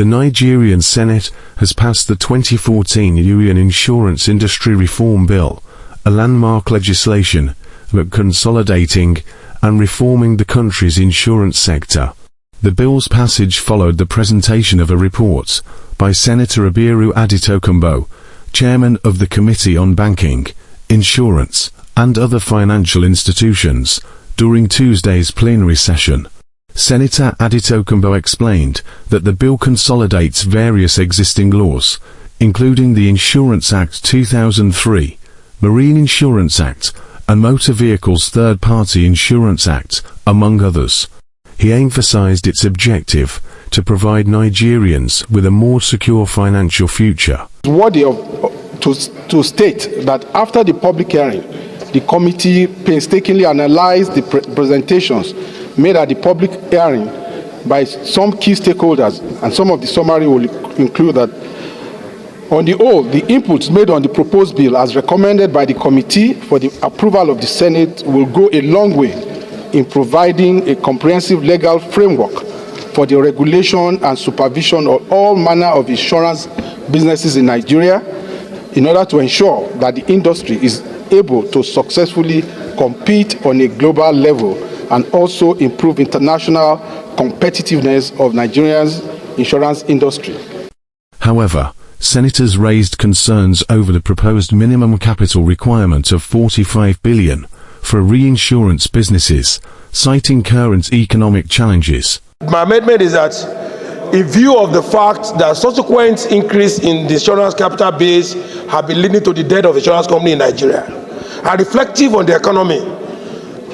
The Nigerian Senate has passed the 2014 Nigerian Insurance Industry Reform Bill, a landmark legislation that consolidating and reforming the country's insurance sector. The bill's passage followed the presentation of a report by Senator Abiru Adetokunbo, chairman of the Committee on Banking, Insurance, and Other Financial Institutions, during Tuesday's plenary session. Senator Adetokunbo explained that the bill consolidates various existing laws, including the Insurance Act 2003, Marine Insurance Act, and Motor Vehicles Third-Party Insurance Act, among others. He emphasized its objective to provide Nigerians with a more secure financial future. It's worthy to state that after the public hearing, the committee painstakingly analyzed the presentations made at the public hearing by some key stakeholders, and some of the summary will include that on the whole, the inputs made on the proposed bill as recommended by the committee for the approval of the Senate will go a long way in providing a comprehensive legal framework for the regulation and supervision of all manner of insurance businesses in Nigeria in order to ensure that the industry is able to successfully compete on a global level and also improve international competitiveness of Nigeria's insurance industry. However, senators raised concerns over the proposed minimum capital requirement of 45 billion for reinsurance businesses, citing current economic challenges. My amendment is that, in view of the fact that subsequent increase in the insurance capital base have been leading to the death of insurance company in Nigeria, and reflective on the economy,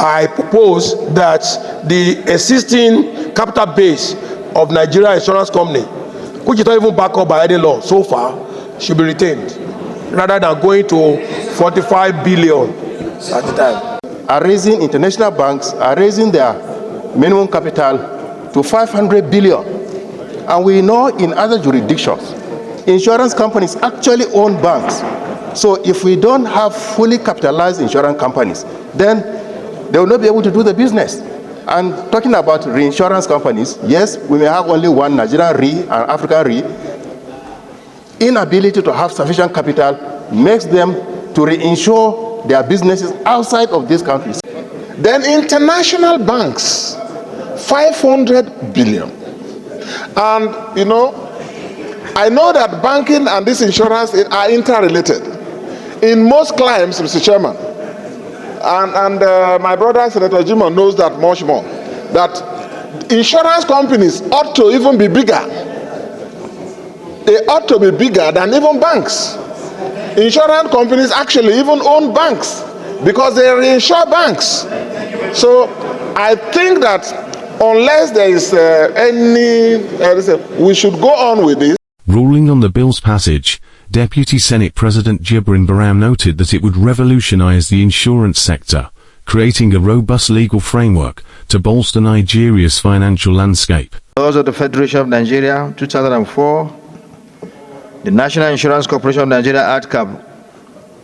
I propose that the existing capital base of Nigeria Insurance Company, which is not even backed up by any law so far, should be retained, rather than going to 45 billion at the time. International banks are raising their minimum capital to 500 billion. And we know in other jurisdictions, insurance companies actually own banks. So if we don't have fully capitalized insurance companies, then they will not be able to do the business. And talking about reinsurance companies, yes, we may have only one, Nigerian Re and African Re. Inability to have sufficient capital makes them to reinsure their businesses outside of these countries. Then international banks, 500 billion. And I know that banking and this insurance are interrelated in most climes, Mr. Chairman. And my brother Senator Jimo knows that much more, that insurance companies ought to even be bigger. They ought to be bigger than even banks. Insurance companies actually even own banks because they reinsure banks. So I think that unless there is we should go on with this. Ruling on the bill's passage, Deputy Senate President Jibrin Baram noted that it would revolutionize the insurance sector, creating a robust legal framework to bolster Nigeria's financial landscape. Laws of the Federation of Nigeria, 2004, the National Insurance Corporation of Nigeria Act Cap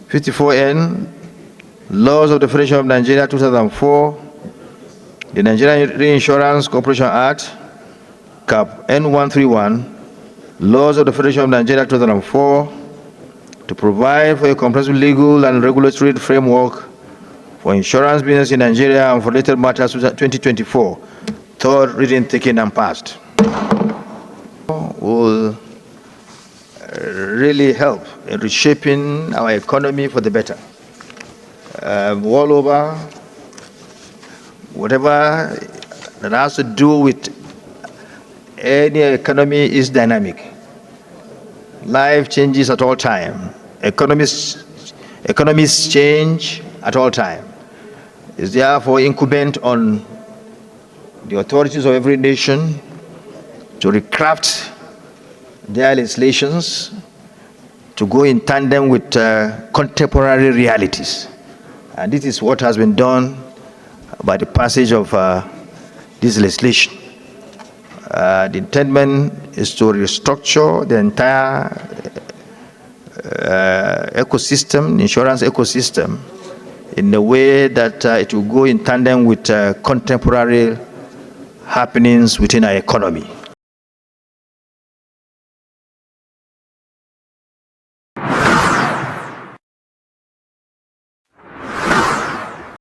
54N, Laws of the Federation of Nigeria, 2004, the Nigerian Reinsurance Corporation Act Cap N131, Laws of the Federation of Nigeria 2004, to provide for a comprehensive legal and regulatory framework for insurance business in Nigeria and for related matters 2024, third reading taken and passed. Will really help in reshaping our economy for the better. All over, whatever that has to do with any economy is dynamic. Life changes at all time. Economies change at all time. It's therefore incumbent on the authorities of every nation to recraft their legislations to go in tandem with contemporary realities. And this is what has been done by the passage of this legislation. The intent is to restructure the entire ecosystem, insurance ecosystem, in a way that it will go in tandem with contemporary happenings within our economy.